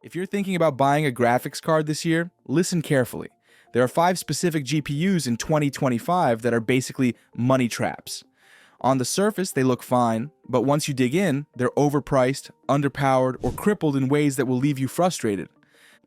If you're thinking about buying a graphics card this year, listen carefully. There are 5 specific GPUs in 2025 that are basically money traps. On the surface, they look fine, but once you dig in, they're overpriced, underpowered, or crippled in ways that will leave you frustrated.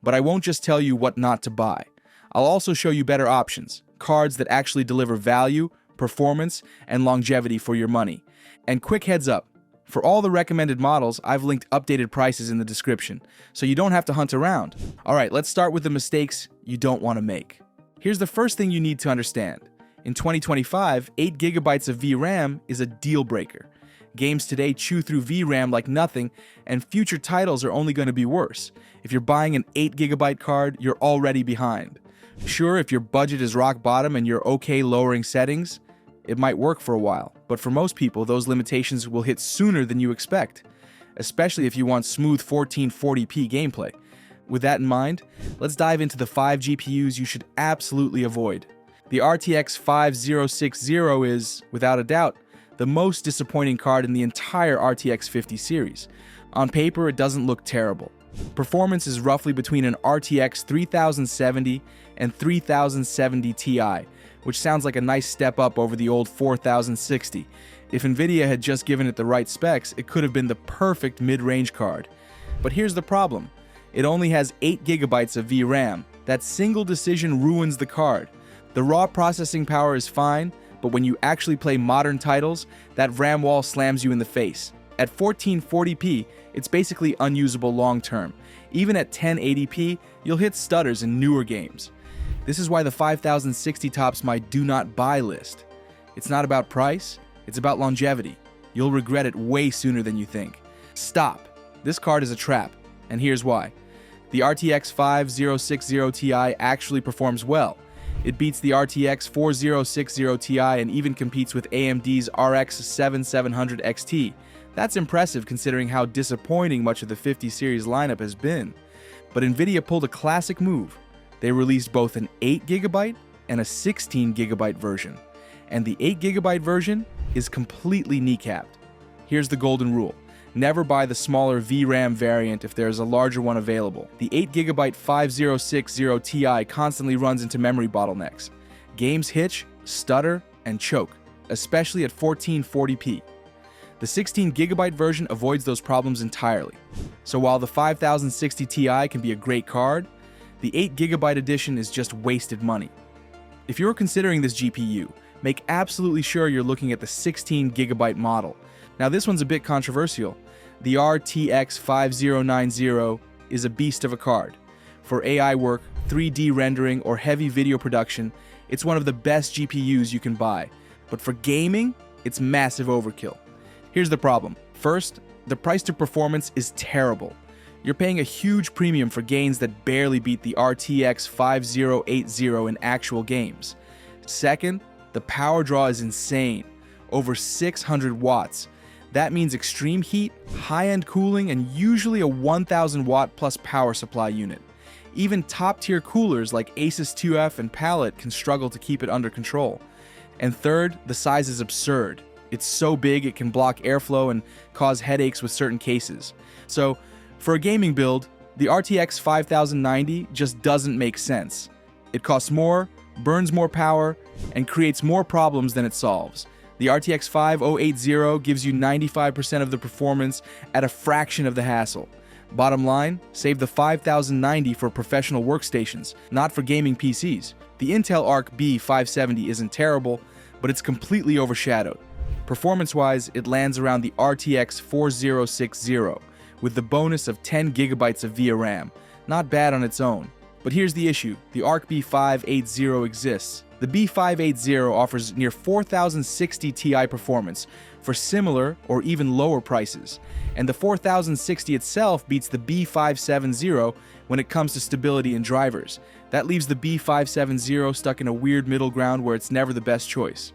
But I won't just tell you what not to buy. I'll also show you better options, cards that actually deliver value, performance, and longevity for your money. And quick heads up, for all the recommended models, I've linked updated prices in the description, so you don't have to hunt around. Alright, let's start with the mistakes you don't want to make. Here's the first thing you need to understand. In 2025, 8GB of VRAM is a deal breaker. Games today chew through VRAM like nothing, and future titles are only going to be worse. If you're buying an 8GB card, you're already behind. Sure, if your budget is rock bottom and you're okay lowering settings, it might work for a while, but for most people, those limitations will hit sooner than you expect, especially if you want smooth 1440p gameplay. With that in mind, let's dive into the 5 GPUs you should absolutely avoid. The RTX 5060 is, without a doubt, the most disappointing card in the entire RTX 50 series. On paper, it doesn't look terrible. Performance is roughly between an RTX 3070 and 3070 Ti, which sounds like a nice step up over the old 4060. If Nvidia had just given it the right specs, it could have been the perfect mid-range card. But here's the problem. It only has 8GB of VRAM. That single decision ruins the card. The raw processing power is fine, but when you actually play modern titles, that RAM wall slams you in the face. At 1440p, it's basically unusable long-term. Even at 1080p, you'll hit stutters in newer games. This is why the 5060 tops my do not buy list. It's not about price, it's about longevity. You'll regret it way sooner than you think. Stop. This card is a trap, and here's why. The RTX 5060 Ti actually performs well. It beats the RTX 4060 Ti and even competes with AMD's RX 7700 XT. That's impressive considering how disappointing much of the 50 series lineup has been. But Nvidia pulled a classic move. They released both an 8GB and a 16GB version. And the 8GB version is completely kneecapped. Here's the golden rule. Never buy the smaller VRAM variant if there's a larger one available. The 8GB 5060 Ti constantly runs into memory bottlenecks. Games hitch, stutter, and choke, especially at 1440p. The 16GB version avoids those problems entirely. So while the 5060 Ti can be a great card, the 8GB edition is just wasted money. If you're considering this GPU, make absolutely sure you're looking at the 16GB model. Now this one's a bit controversial. The RTX 5090 is a beast of a card. For AI work, 3D rendering, or heavy video production, it's one of the best GPUs you can buy. But for gaming, it's massive overkill. Here's the problem. First, the price to performance is terrible. You're paying a huge premium for gains that barely beat the RTX 5080 in actual games. Second, the power draw is insane, over 600 watts. That means extreme heat, high-end cooling, and usually a 1000 watt plus power supply unit. Even top-tier coolers like Asus 2F and Palette can struggle to keep it under control. And third, the size is absurd. It's so big it can block airflow and cause headaches with certain cases. So, for a gaming build, the RTX 5090 just doesn't make sense. It costs more, burns more power, and creates more problems than it solves. The RTX 5080 gives you 95% of the performance at a fraction of the hassle. Bottom line, save the 5090 for professional workstations, not for gaming PCs. The Intel Arc B570 isn't terrible, but it's completely overshadowed. Performance-wise, it lands around the RTX 4060, with the bonus of 10GB of VRAM. Not bad on its own. But here's the issue, the Arc B580 exists. The B580 offers near 4060 Ti performance for similar or even lower prices, and the 4060 itself beats the B570 when it comes to stability and drivers. That leaves the B570 stuck in a weird middle ground where it's never the best choice.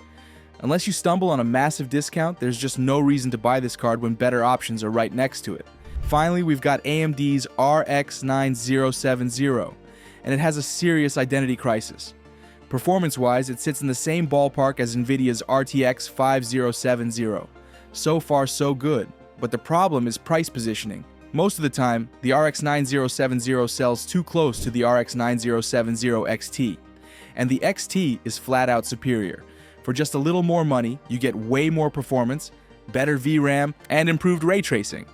Unless you stumble on a massive discount, there's just no reason to buy this card when better options are right next to it. Finally, we've got AMD's RX 9070, and it has a serious identity crisis. Performance-wise, it sits in the same ballpark as Nvidia's RTX 5070. So far, so good. But the problem is price positioning. Most of the time, the RX 9070 sells too close to the RX 9070 XT, and the XT is flat out superior. For just a little more money, you get way more performance, better VRAM, and improved ray tracing.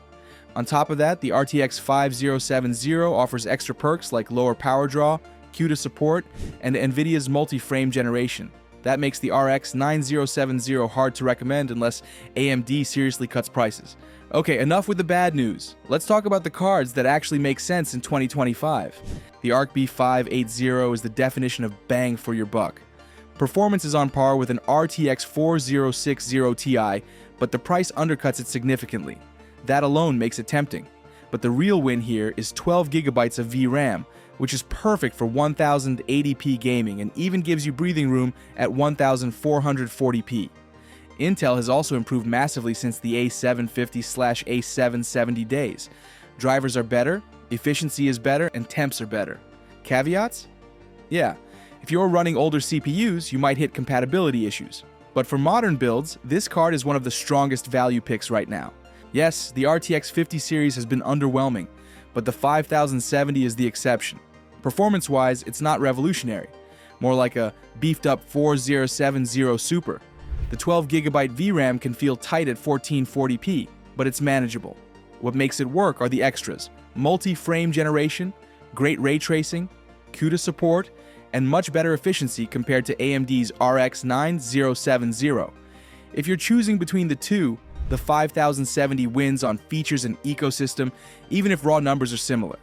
On top of that, the RTX 5070 offers extra perks like lower power draw, CUDA support, and NVIDIA's multi-frame generation. That makes the RX 9070 hard to recommend unless AMD seriously cuts prices. Okay, enough with the bad news. Let's talk about the cards that actually make sense in 2025. The ARC-B 580 is the definition of bang for your buck. Performance is on par with an RTX 4060 Ti, but the price undercuts it significantly. That alone makes it tempting. But the real win here is 12 GB of VRAM, which is perfect for 1080p gaming and even gives you breathing room at 1440p. Intel has also improved massively since the A750/A770 days. Drivers are better, efficiency is better, and temps are better. Caveats? Yeah, if you're running older CPUs, you might hit compatibility issues. But for modern builds, this card is one of the strongest value picks right now. Yes, the RTX 50 series has been underwhelming, but the 5070 is the exception. Performance-wise, it's not revolutionary, more like a beefed-up 4070 Super. The 12GB VRAM can feel tight at 1440p, but it's manageable. What makes it work are the extras: multi-frame generation, great ray tracing, CUDA support, and much better efficiency compared to AMD's RX 9070. If you're choosing between the two, the 5070 wins on features and ecosystem, even if raw numbers are similar.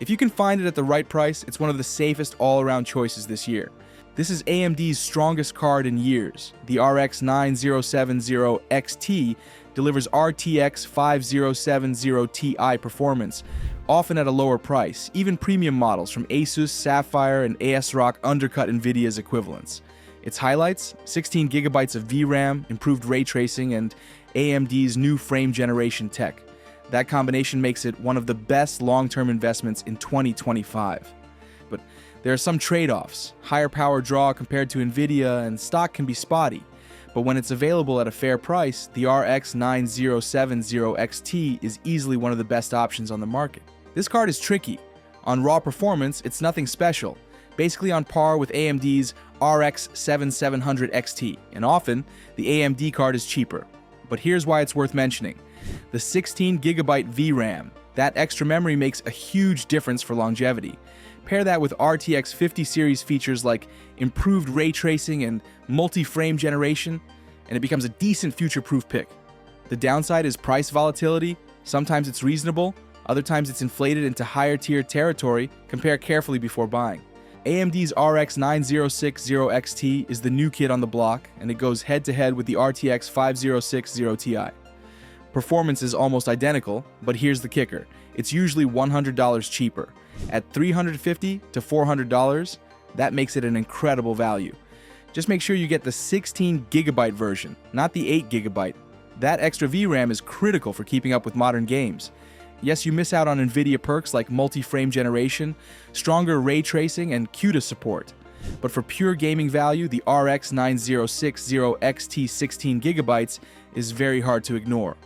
If you can find it at the right price, it's one of the safest all-around choices this year. This is AMD's strongest card in years. The RX 9070 XT delivers RTX 5070 Ti performance, often at a lower price. Even premium models from Asus, Sapphire, and ASRock undercut NVIDIA's equivalents. Its highlights: 16 GB of VRAM, improved ray tracing, and AMD's new frame generation tech. That combination makes it one of the best long-term investments in 2025. But there are some trade-offs. Higher power draw compared to NVIDIA and stock can be spotty. But when it's available at a fair price, the RX 9070 XT is easily one of the best options on the market. This card is tricky. On raw performance, it's nothing special, basically on par with AMD's RX 7700 XT, and often, the AMD card is cheaper. But here's why it's worth mentioning. The 16GB VRAM. That extra memory makes a huge difference for longevity. Pair that with RTX 50 series features like improved ray tracing and multi-frame generation, and it becomes a decent future-proof pick. The downside is price volatility. Sometimes it's reasonable, other times it's inflated into higher-tier territory. Compare carefully before buying. AMD's RX 9060 XT is the new kid on the block, and it goes head-to-head with the RTX 5060 Ti. Performance is almost identical, but here's the kicker. It's usually $100 cheaper. At $350 to $400, that makes it an incredible value. Just make sure you get the 16GB version, not the 8GB. That extra VRAM is critical for keeping up with modern games. Yes, you miss out on NVIDIA perks like multi-frame generation, stronger ray tracing, and CUDA support. But for pure gaming value, the RX 9060 XT 16GB is very hard to ignore.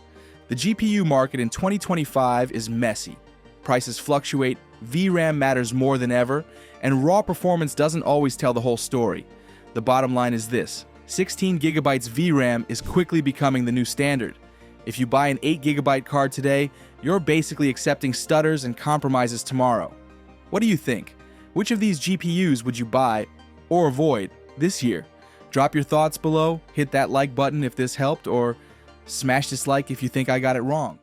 The GPU market in 2025 is messy. Prices fluctuate, VRAM matters more than ever, and raw performance doesn't always tell the whole story. The bottom line is this: 16GB VRAM is quickly becoming the new standard. If you buy an 8GB card today, you're basically accepting stutters and compromises tomorrow. What do you think? Which of these GPUs would you buy or avoid this year? Drop your thoughts below, hit that like button if this helped, or smash dislike if you think I got it wrong.